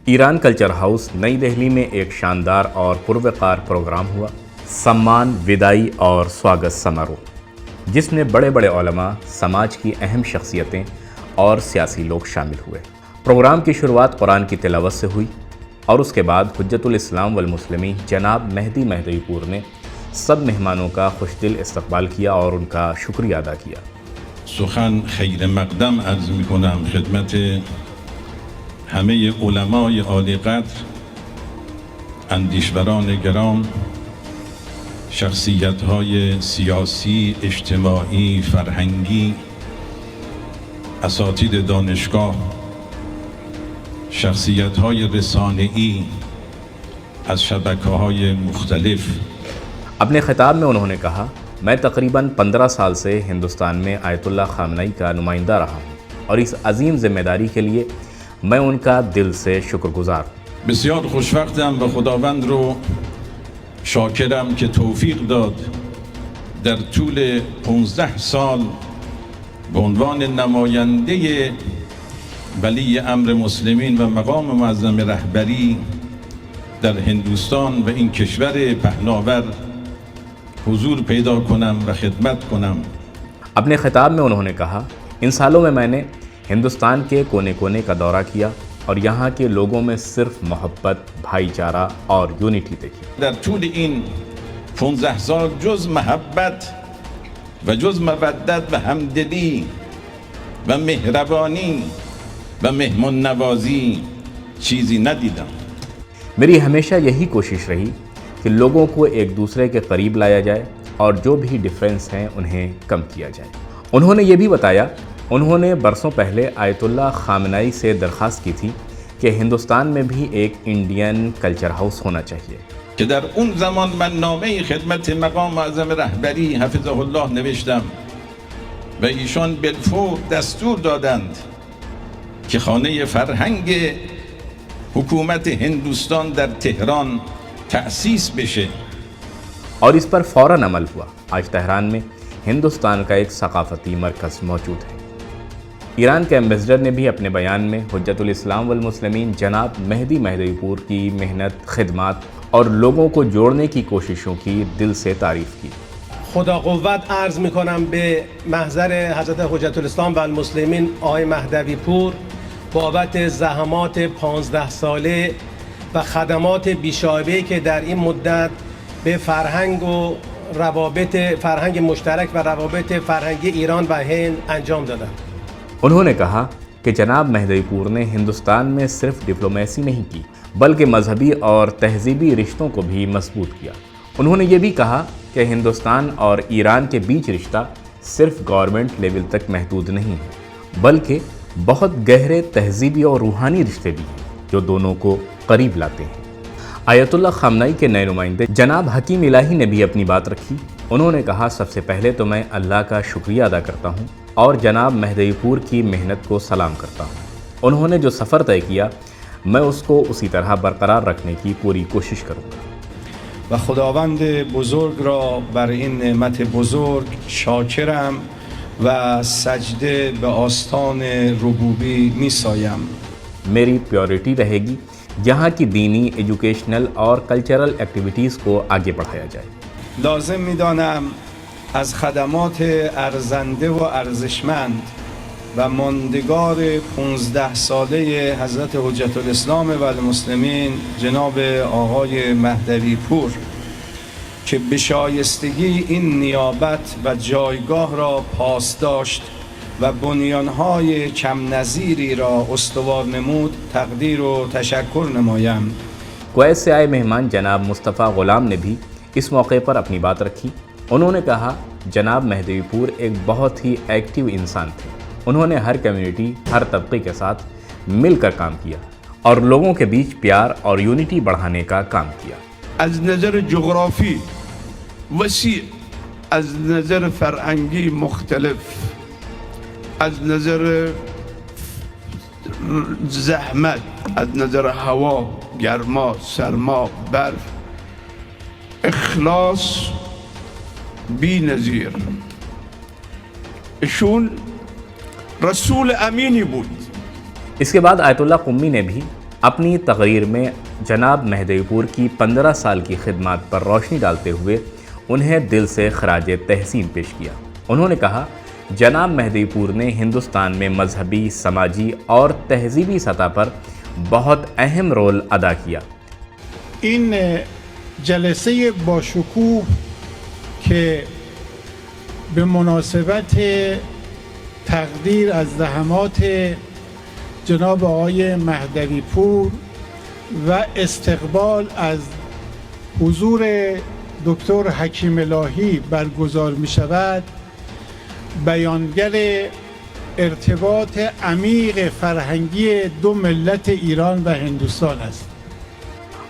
Iran culture house نئی دہلی میں ایک شاندار اور پروقار پروگرام ہوا، سمان ودائی اور سواگت سماروہ، جس میں بڑے بڑے علماء، سماج کی اہم شخصیتیں اور سیاسی لوگ شامل ہوئے۔ پروگرام کی شروعات قرآن کی تلاوت سے ہوئی اور اس کے بعد حجت الاسلام والمسلمین جناب مہدی مہدوی پور نے سب مہمانوں کا خوش دل استقبال کیا اور ان کا شکریہ ادا کیا۔ سخن خیر مقدم عرض میکنم خدمت همه علمای عالی قدر، اندیشوران گرام، شخصیت‌های سیاسی، اجتماعی، فرهنگی، اساتید دانشگاه، شخصیت‌های رسانه‌ای از شبکه‌های مختلف۔ اپنے خطاب میں انہوں نے کہا، میں تقریباً 15 سال سے ہندوستان میں آیت اللہ خامنئی کا نمائندہ رہا ہوں اور اس عظیم ذمہ داری کے لیے میں ان کا دل سے شکر گزار ہوں۔ بسیار خوشوقتم و خداوند رو شاکرم که توفیق داد در طول 15 سال به عنوان نماینده ولی امر مسلمین و مقام معظم رهبری در هندوستان و این کشور پهناور حضور پیدا کنم و خدمت کنم۔ اپنے خطاب میں انہوں نے کہا، ان سالوں میں میں نے ہندوستان کے کونے کونے کا دورہ کیا اور یہاں کے لوگوں میں صرف محبت، بھائی چارہ اور یونٹی دیکھی۔ در طول این 15 سال جز محبت و جز مودت و همدلی و مهربانی و مهمان نوازی چیزی ندیدم۔ میری ہمیشہ یہی کوشش رہی کہ لوگوں کو ایک دوسرے کے قریب لایا جائے اور جو بھی ڈفرینس ہیں انہیں کم کیا جائے۔ انہوں نے یہ بھی بتایا، انہوں نے برسوں پہلے آیت اللہ خامنئی سے درخواست کی تھی کہ ہندوستان میں بھی ایک انڈین کلچر ہاؤس ہونا چاہیے۔ که در اون زمان من نامه خدمت مقام معظم رهبری حفظه الله نوشتم و ایشان بالفور دستور دادند که خانه فرهنگ حکومت هندوستان در تهران تأسیس بشه اور اس پر فوراً عمل ہوا۔ آج تہران میں ہندوستان کا ایک ثقافتی مرکز موجود ہے۔ ایران کے ایمبیسڈر نے بھی اپنے بیان میں حجت الاسلام والمسلمین جناب مہدی مہدوی پور کی محنت، خدمات اور لوگوں کو جوڑنے کی کوششوں کی دل سے تعریف کی۔ خدا قوت عرض میکنم به محضر حضرت حجت الاسلام و المسلمین آقای مهدوی پور بابت زحمات 15 ساله و خدمات بیشایبه‌ای که در این مدت به فرهنگ و روابط فرهنگ مشترک و روابط فرهنگی ایران و هند انجام دادند۔ انہوں نے کہا کہ جناب مہدوی پور نے ہندوستان میں صرف ڈپلومیسی نہیں کی بلکہ مذہبی اور تہذیبی رشتوں کو بھی مضبوط کیا۔ انہوں نے یہ بھی کہا کہ ہندوستان اور ایران کے بیچ رشتہ صرف گورنمنٹ لیول تک محدود نہیں ہے بلکہ بہت گہرے تہذیبی اور روحانی رشتے بھی ہیں جو دونوں کو قریب لاتے ہیں۔ آیت اللہ خامنئی کے نئے نمائندے جناب حکیم الہی نے بھی اپنی بات رکھی۔ انہوں نے کہا، سب سے پہلے تو میں اللہ کا شکریہ ادا کرتا ہوں اور جناب مہدوی پور کی محنت کو سلام کرتا ہوں۔ انہوں نے جو سفر طے کیا میں اس کو اسی طرح برقرار رکھنے کی پوری کوشش کروں گا۔ و خداوند بزرگ را بر این نعمت بزرگ شاکرم و سجده به آستان ربوبی می سایم۔ میری پیورٹی رہے گی یہاں کی دینی، ایجوکیشنل اور کلچرل ایکٹیویٹیز کو آگے بڑھایا جائے۔ لازم می دانم از خدمات ارزنده و ارزشمند و ماندگار 15 ساله حضرت حجت الاسلام و المسلمین جناب آقای مهدوی پور که به شایستگی این نیابت و جایگاه را پاسداشت و بنیانهای کم نظیری را استوار نمود تقدیر و تشکر نمایم۔ کویت سے آئے مہمان جناب مصطفیٰ غلام نے بھی اس موقع پر اپنی بات رکھی۔ انہوں نے کہا، جناب مہدوی پور ایک بہت ہی ایکٹیو انسان تھے۔ انہوں نے ہر کمیونٹی، ہر طبقے کے ساتھ مل کر کام کیا اور لوگوں کے بیچ پیار اور یونٹی بڑھانے کا کام کیا۔ از نظر جغرافی وسیع، از نظر فرهنگی مختلف، از نظر زحمت، از نظر هوا، گرما، سرما، برف، اخلاص بی نظیر. ایشون رسول امینی بود. اس کے بعد آیت اللہ قمی نے بھی اپنی تقریر میں جناب مہدوی پور کی 15 سال کی خدمات پر روشنی ڈالتے ہوئے انہیں دل سے خراج تحسین پیش کیا۔ انہوں نے کہا، جناب مہدوی پور نے ہندوستان میں مذہبی، سماجی اور تہذیبی سطح پر بہت اہم رول ادا کیا۔ این جلسه باشکوه که به مناسبت تقدیر از زحمات جناب آقای مهدوی پور و استقبال از حضور دکتر حکیم الهی برگزار می شود، بیانگر ارتباط عمیق فرهنگی دو ملت ایران و ہندوستان است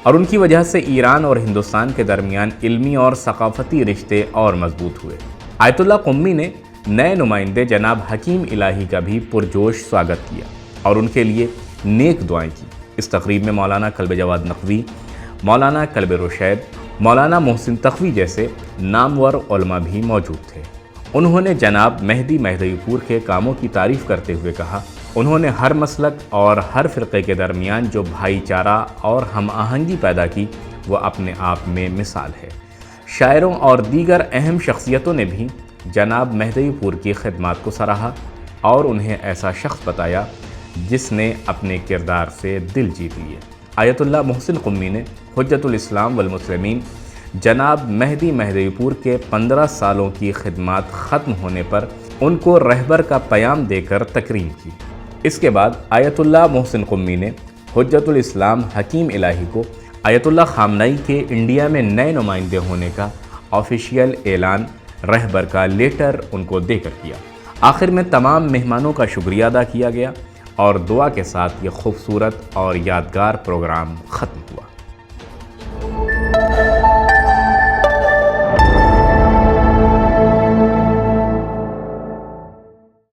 اور ان کی وجہ سے ایران اور ہندوستان کے درمیان علمی اور ثقافتی رشتے اور مضبوط ہوئے۔ آیت اللہ قمی نے نئے نمائندے جناب حکیم الہی کا بھی پرجوش سواگت کیا اور ان کے لیے نیک دعائیں کی۔ اس تقریب میں مولانا کلب جواد نقوی، مولانا کلب رشید، مولانا محسن تقوی جیسے نامور علماء بھی موجود تھے۔ انہوں نے جناب مہدوی پور کے کاموں کی تعریف کرتے ہوئے کہا، انہوں نے ہر مسلک اور ہر فرقے کے درمیان جو بھائی چارہ اور ہم آہنگی پیدا کی وہ اپنے آپ میں مثال ہے۔ شاعروں اور دیگر اہم شخصیتوں نے بھی جناب مہدوی پور کی خدمات کو سراہا اور انہیں ایسا شخص بتایا جس نے اپنے کردار سے دل جیت لیے۔ آیت اللہ محسن قمی نے حجت الاسلام والمسلمین جناب مہدوی پور کے 15 سالوں کی خدمات ختم ہونے پر ان کو رہبر کا پیام دے کر تکریم کی۔ اس کے بعد آیت اللہ محسن قمی نے حجت الاسلام حکیم الہی کو آیت اللہ خامنئی کے انڈیا میں نئے نمائندے ہونے کا آفیشیل اعلان رہبر کا لیٹر ان کو دے کر کیا۔ آخر میں تمام مہمانوں کا شکریہ ادا کیا گیا اور دعا کے ساتھ یہ خوبصورت اور یادگار پروگرام ختم۔